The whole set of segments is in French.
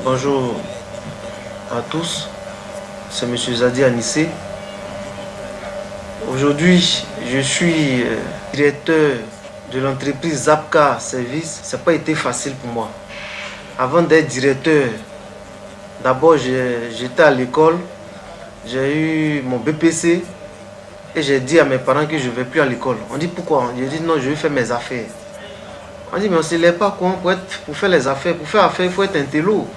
Bonjour à tous, c'est M. Zadi Anissé. Aujourd'hui, je suis directeur de l'entreprise Zapka Service. Ça n'a pas été facile pour moi. Avant d'être directeur, d'abord j'étais à l'école, j'ai eu mon BPC et j'ai dit à mes parents que je ne vais plus à l'école. On dit pourquoi? J'ai dit non, je vais faire mes affaires. On dit mais on ne se lève pas quoi pour faire les affaires. Pour faire affaires, il faut être intello.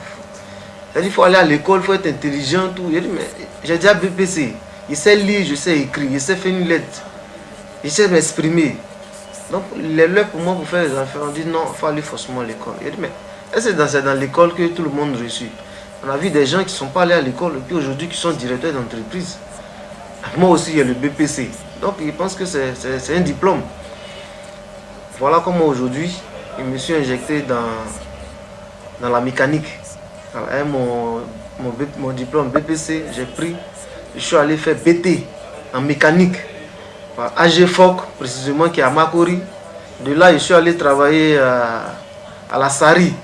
Il faut aller à l'école, il faut être intelligent. Tout. J'ai dit à BPC, il sait lire, je sais écrire, il sait faire une lettre, il sait m'exprimer. Donc, l'heure pour moi pour faire les affaires, on dit non, il faut aller forcément à l'école. Il dit mais c'est dans l'école que tout le monde réussit. On a vu des gens qui ne sont pas allés à l'école et puis aujourd'hui qui sont directeurs d'entreprise. Moi aussi, il y a le BPC. Donc, ils pensent que c'est un diplôme. Voilà comment aujourd'hui, je me suis injecté dans la mécanique. Avec mon diplôme BPC, j'ai pris, je suis allé faire BT en mécanique. AGFOC, précisément, qui est à Makori. De là, je suis allé travailler à la Sari.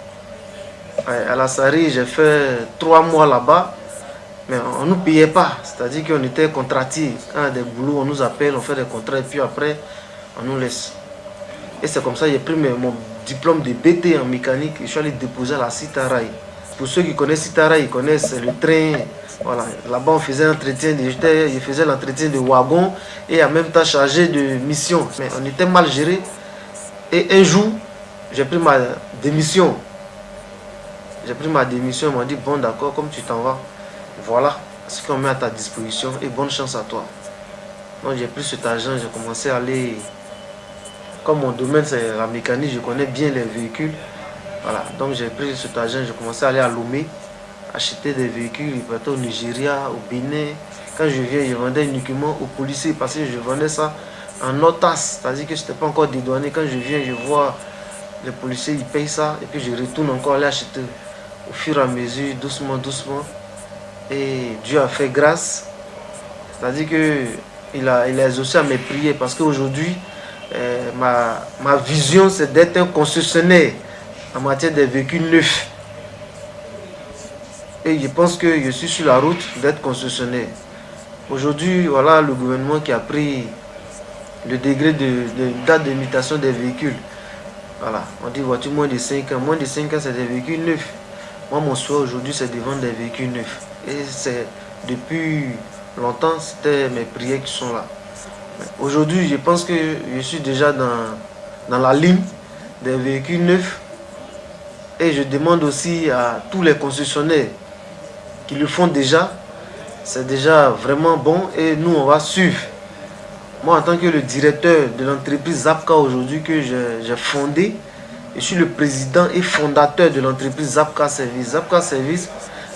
À la Sari, j'ai fait 3 mois là-bas. Mais on ne nous payait pas, c'est-à-dire qu'on était contractés. Quand il y a des boulots, on nous appelle, on fait des contrats et puis après, on nous laisse. Et c'est comme ça que j'ai pris mon diplôme de BT en mécanique et je suis allé déposer à la Citaraï. Pour ceux qui connaissent Citaraï, ils connaissent le train. Voilà. Là-bas, on faisait l'entretien de wagon et en même temps chargé de mission. Mais on était mal géré. Et un jour, j'ai pris ma démission. Ils m'ont dit, bon d'accord, comme tu t'en vas, voilà ce qu'on met à ta disposition et bonne chance à toi. Donc j'ai pris cet argent, j'ai commencé à aller, comme mon domaine c'est la mécanique, je connais bien les véhicules. Voilà, donc j'ai pris cet argent, j'ai commencé à aller à Lomé, acheter des véhicules, ils partaient au Nigeria, au Bénin. Quand je viens, je vendais uniquement aux policiers parce que je vendais ça en otas, c'est-à-dire que je n'étais pas encore dédouané. Quand je viens, je vois les policiers, ils payent ça et puis je retourne encore aller acheter au fur et à mesure, doucement, doucement. Et Dieu a fait grâce, c'est-à-dire qu'il a exaucé à mes prières parce qu'aujourd'hui, ma vision c'est d'être un concessionnaire en matière de véhicules neufs. Et je pense que je suis sur la route d'être concessionnaire. Aujourd'hui, voilà le gouvernement qui a pris le degré de date de limitation des véhicules. Voilà, on dit voiture moins de 5 ans. Moins de 5 ans, c'est des véhicules neufs. Moi, mon souhait aujourd'hui, c'est de vendre des véhicules neufs. Et c'est depuis longtemps, c'était mes prières qui sont là. Aujourd'hui, je pense que je suis déjà dans la ligne des véhicules neufs. Et je demande aussi à tous les concessionnaires qui le font déjà. C'est déjà vraiment bon et nous, on va suivre. Moi, en tant que le directeur de l'entreprise Zapka aujourd'hui que j'ai fondé, je suis le président et fondateur de l'entreprise Zapka Service. Zapka Service,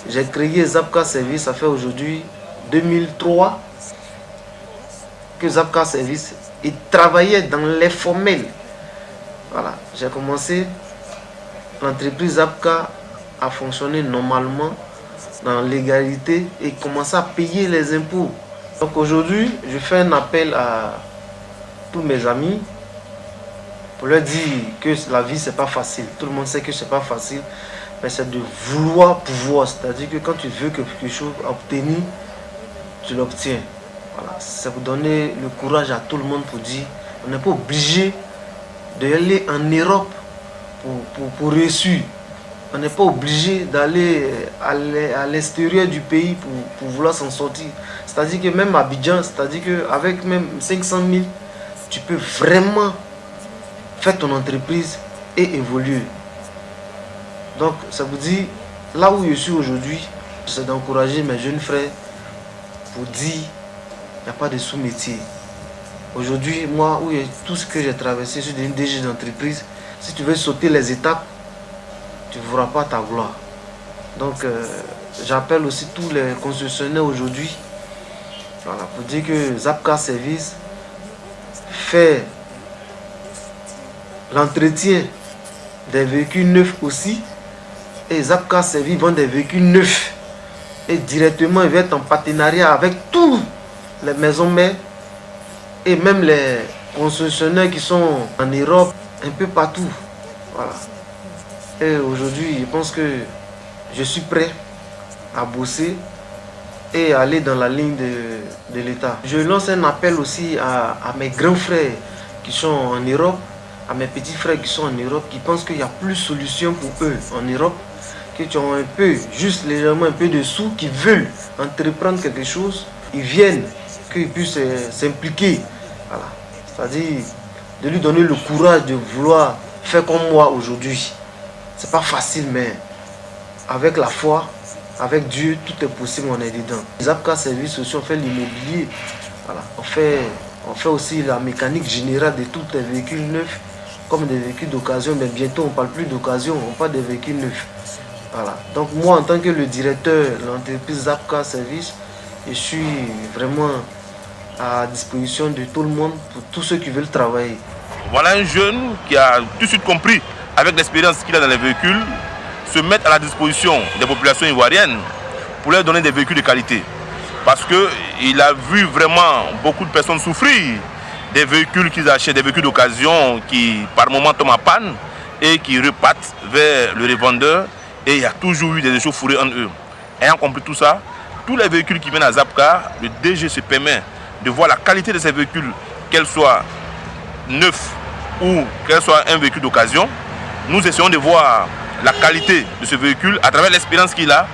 j'ai créé Zapka Service, ça fait aujourd'hui 2003 que Zapka Service et travaillait dans l'informel. Voilà, j'ai commencé l'entreprise Zapka à fonctionner normalement dans l'égalité et commencer à payer les impôts. Donc aujourd'hui, je fais un appel à tous mes amis pour leur dire que la vie c'est pas facile. Tout le monde sait que c'est pas facile, mais c'est de vouloir pouvoir. C'est-à-dire que quand tu veux quelque chose obtenir, tu l'obtiens. Voilà, c'est pour donner le courage à tout le monde pour dire on n'est pas obligé d'aller en Europe pour réussir. On n'est pas obligé d'aller à l'extérieur du pays pour vouloir s'en sortir. C'est-à-dire que même à Abidjan, c'est-à-dire qu'avec même 500 000, tu peux vraiment faire ton entreprise et évoluer. Donc, ça vous dit, là où je suis aujourd'hui, c'est d'encourager mes jeunes frères pour dire, il n'y a pas de sous-métier. Aujourd'hui, moi, tout ce que j'ai traversé, je suis devenu DG d'entreprise. Si tu veux sauter les étapes, tu ne verras pas ta gloire. Donc, j'appelle aussi tous les concessionnaires aujourd'hui, voilà, pour dire que Zapka Service fait l'entretien des véhicules neufs aussi. Et Zapka Service vend des véhicules neufs. Et directement, il va être en partenariat avec toutes les maisons mères et même les concessionnaires qui sont en Europe, un peu partout. Voilà. Et aujourd'hui, je pense que je suis prêt à bosser et aller dans la ligne de l'État. Je lance un appel aussi à mes grands frères qui sont en Europe, à mes petits frères qui sont en Europe, qui pensent qu'il y a plus de solutions pour eux en Europe, qui ont un peu, juste légèrement un peu de sous, qui veulent entreprendre quelque chose, ils viennent, qu'ils puissent s'impliquer. Voilà. C'est-à-dire de lui donner le courage de vouloir faire comme moi aujourd'hui. C'est pas facile, mais avec la foi, avec Dieu, tout est possible, on est dedans. Zapka Service aussi, on fait l'immobilier. Voilà. On fait aussi la mécanique générale de tous les véhicules neufs, comme des véhicules d'occasion, mais bientôt on ne parle plus d'occasion, on parle des véhicules neufs. Voilà. Donc moi, en tant que le directeur de l'entreprise Zapka Service, je suis vraiment à disposition de tout le monde, pour tous ceux qui veulent travailler. Voilà un jeune qui a tout de suite compris, avec l'expérience qu'il a dans les véhicules, se mettre à la disposition des populations ivoiriennes pour leur donner des véhicules de qualité. Parce qu'il a vu vraiment beaucoup de personnes souffrir des véhicules qu'ils achètent, des véhicules d'occasion qui par moment tombent en panne et qui repartent vers le revendeur. Et il y a toujours eu des échauffourées en eux. Ayant compris tout ça, tous les véhicules qui viennent à Zapka, le DG se permet de voir la qualité de ces véhicules, qu'elles soient neufs ou qu'elles soient un véhicule d'occasion. Nous essayons de voir la qualité de ce véhicule à travers l'expérience qu'il a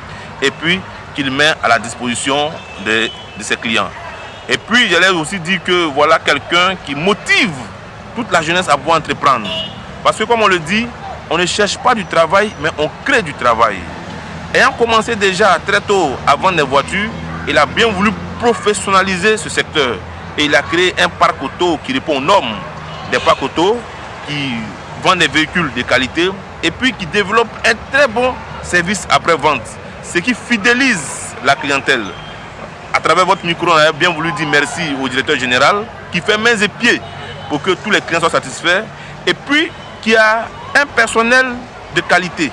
et puis qu'il met à la disposition de ses clients. Et puis j'allais aussi dire que voilà quelqu'un qui motive toute la jeunesse à pouvoir entreprendre. Parce que comme on le dit, on ne cherche pas du travail, mais on crée du travail. Ayant commencé déjà très tôt à vendre des voitures, il a bien voulu professionnaliser ce secteur. Et il a créé un parc auto qui répond aux normes des parcs auto, qui vendent des véhicules de qualité et puis qui développe un très bon service après-vente. Ce qui fidélise la clientèle. À travers votre micro, on a bien voulu dire merci au directeur général qui fait mains et pieds pour que tous les clients soient satisfaits et puis qui a un personnel de qualité.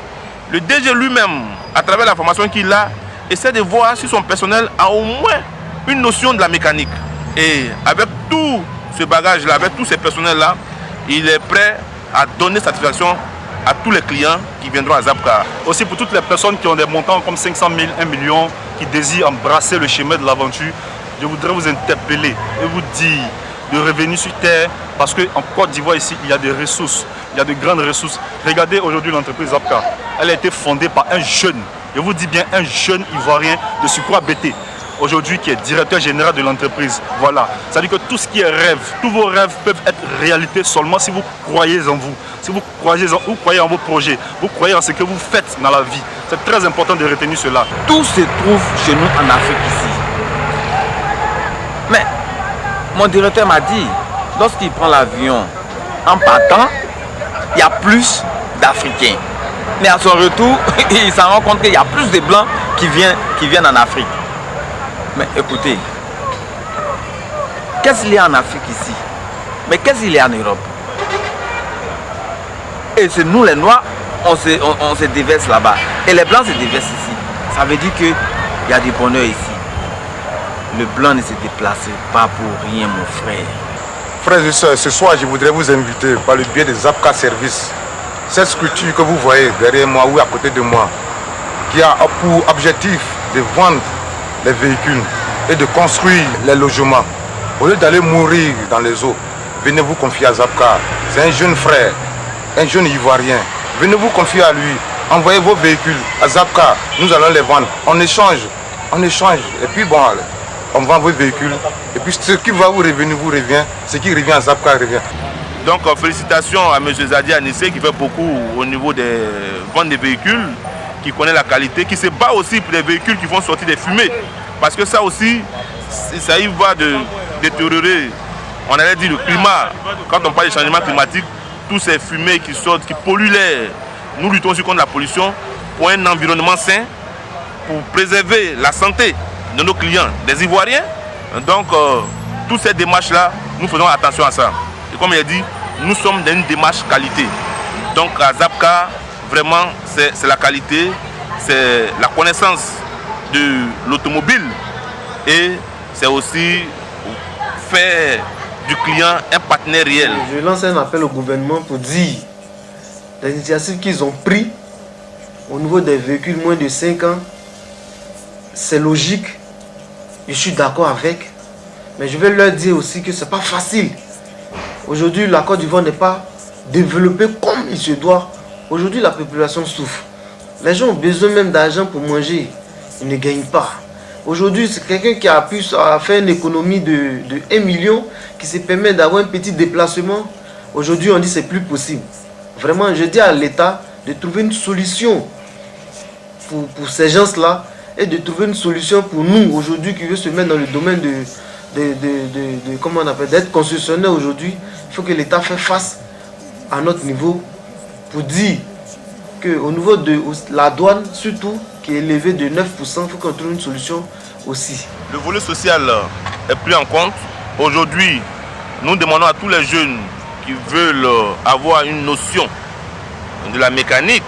Le DG lui-même, à travers la formation qu'il a, essaie de voir si son personnel a au moins une notion de la mécanique. Et avec tout ce bagage-là, avec tous ces personnels-là, il est prêt à donner satisfaction à tous les clients qui viendront à Zapka. Aussi pour toutes les personnes qui ont des montants comme 500 000, 1 million, qui désirent embrasser le chemin de l'aventure, je voudrais vous interpeller et vous dire de revenir sur terre parce qu'en Côte d'Ivoire ici, il y a des ressources, il y a de grandes ressources. Regardez aujourd'hui l'entreprise Zapka, elle a été fondée par un jeune, je vous dis bien un jeune Ivoirien de surcroît BT. Aujourd'hui qui est directeur général de l'entreprise. Voilà. C'est-à-dire que tout ce qui est rêve, tous vos rêves peuvent être réalité seulement si vous croyez en vous. Si vous croyez en vos projets, vous croyez en ce que vous faites dans la vie. C'est très important de retenir cela. Tout se trouve chez nous en Afrique ici. Mais mon directeur m'a dit, lorsqu'il prend l'avion en partant, il y a plus d'Africains. Mais à son retour, il s'en rend compte qu'il y a plus de Blancs qui viennent en Afrique. Mais écoutez, qu'est-ce qu'il y a en Afrique ici? Mais qu'est-ce qu'il y a en Europe? Et c'est nous les Noirs, on se déverse là-bas. Et les Blancs se déversent ici. Ça veut dire qu'il y a du bonheur ici. Le Blanc ne se déplace pas pour rien, mon frère. Frères et sœurs, ce soir, je voudrais vous inviter par le biais de Zapka Service. Cette structure que vous voyez derrière moi ou à côté de moi, qui a pour objectif de vendre les véhicules et de construire les logements. Au lieu d'aller mourir dans les eaux, venez vous confier à Zapka. C'est un jeune frère, un jeune Ivoirien. Venez vous confier à lui. Envoyez vos véhicules à Zapka. Nous allons les vendre. On échange. Et puis bon, on vend vos véhicules. Et puis ce qui va vous revenir, vous revient. Ce qui revient à Zapka revient. Donc félicitations à M. Zadi Anissé qui fait beaucoup au niveau des ventes des véhicules, qui connaît la qualité, qui se bat aussi pour les véhicules qui vont sortir des fumées. Parce que ça aussi, ça y va de détériorer, on allait dire, le climat. Quand on parle de changement climatique, tous ces fumées qui sortent, qui polluent l'air. Nous luttons aussi contre la pollution pour un environnement sain, pour préserver la santé de nos clients, des Ivoiriens. Donc, toutes ces démarches-là, nous faisons attention à ça. Et comme il a dit, nous sommes dans une démarche qualité. Donc, à Zapka, vraiment, c'est la qualité, c'est la connaissance de l'automobile et c'est aussi faire du client un partenaire réel. Je lance un appel au gouvernement pour dire les initiatives qu'ils ont prises au niveau des véhicules moins de 5 ans, c'est logique. Je suis d'accord avec. Mais je vais leur dire aussi que ce n'est pas facile. Aujourd'hui, la Côte d'Ivoire n'est pas développée comme il se doit. Aujourd'hui, la population souffre. Les gens ont besoin même d'argent pour manger. Ils ne gagnent pas. Aujourd'hui, c'est quelqu'un qui a pu faire une économie de 1 million, qui se permet d'avoir un petit déplacement. Aujourd'hui, on dit que ce n'est plus possible. Vraiment, je dis à l'État de trouver une solution pour ces gens-là et de trouver une solution pour nous, aujourd'hui, qui veut se mettre dans le domaine comment on appelle, d'être concessionnaire aujourd'hui. Il faut que l'État fasse face à notre niveau pour dire qu'au niveau de la douane, surtout, qui est élevé de 9%, il faut qu'on trouve une solution aussi. Le volet social est pris en compte. Aujourd'hui, nous demandons à tous les jeunes qui veulent avoir une notion de la mécanique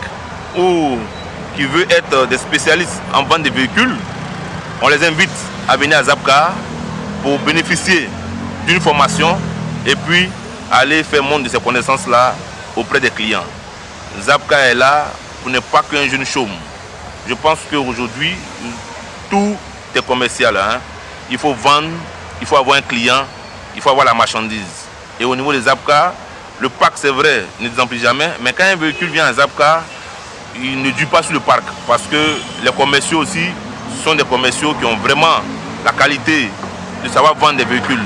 ou qui veulent être des spécialistes en vente de véhicules, on les invite à venir à Zapcar pour bénéficier d'une formation et puis aller faire montre de ces connaissances-là auprès des clients. Zapcar est là pour ne pas qu'un jeune chôme. Je pense qu'aujourd'hui, tout est commercial. Il faut vendre, il faut avoir un client, il faut avoir la marchandise. Et au niveau des Zapcar, le parc, c'est vrai, ne désemplit jamais, mais quand un véhicule vient à Zapcar, il ne dure pas sur le parc. Parce que les commerciaux aussi sont des commerciaux qui ont vraiment la qualité de savoir vendre des véhicules.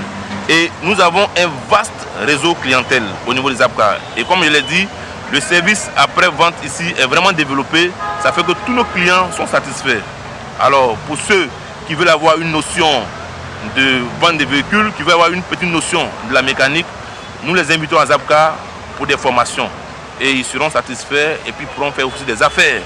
Et nous avons un vaste réseau clientèle au niveau des Zapcar. Et comme je l'ai dit, le service après-vente ici est vraiment développé. Ça fait que tous nos clients sont satisfaits. Alors, pour ceux qui veulent avoir une notion de vente des véhicules, qui veulent avoir une petite notion de la mécanique, nous les invitons à Zapcar pour des formations. Et ils seront satisfaits et puis pourront faire aussi des affaires.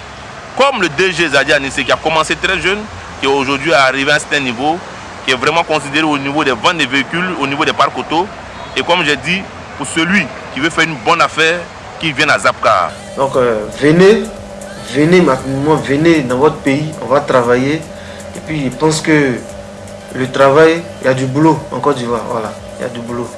Comme le DG Zadia Anissé, qui a commencé très jeune, qui est aujourd'hui arrivé à un certain niveau, qui est vraiment considéré au niveau des ventes des véhicules, au niveau des parcs auto. Et comme j'ai dit, pour celui qui veut faire une bonne affaire, qui viennent à Zapcar. Donc venez maintenant, venez dans votre pays, on va travailler. Et puis je pense que le travail, il y a du boulot en Côte d'Ivoire, voilà, il y a du boulot.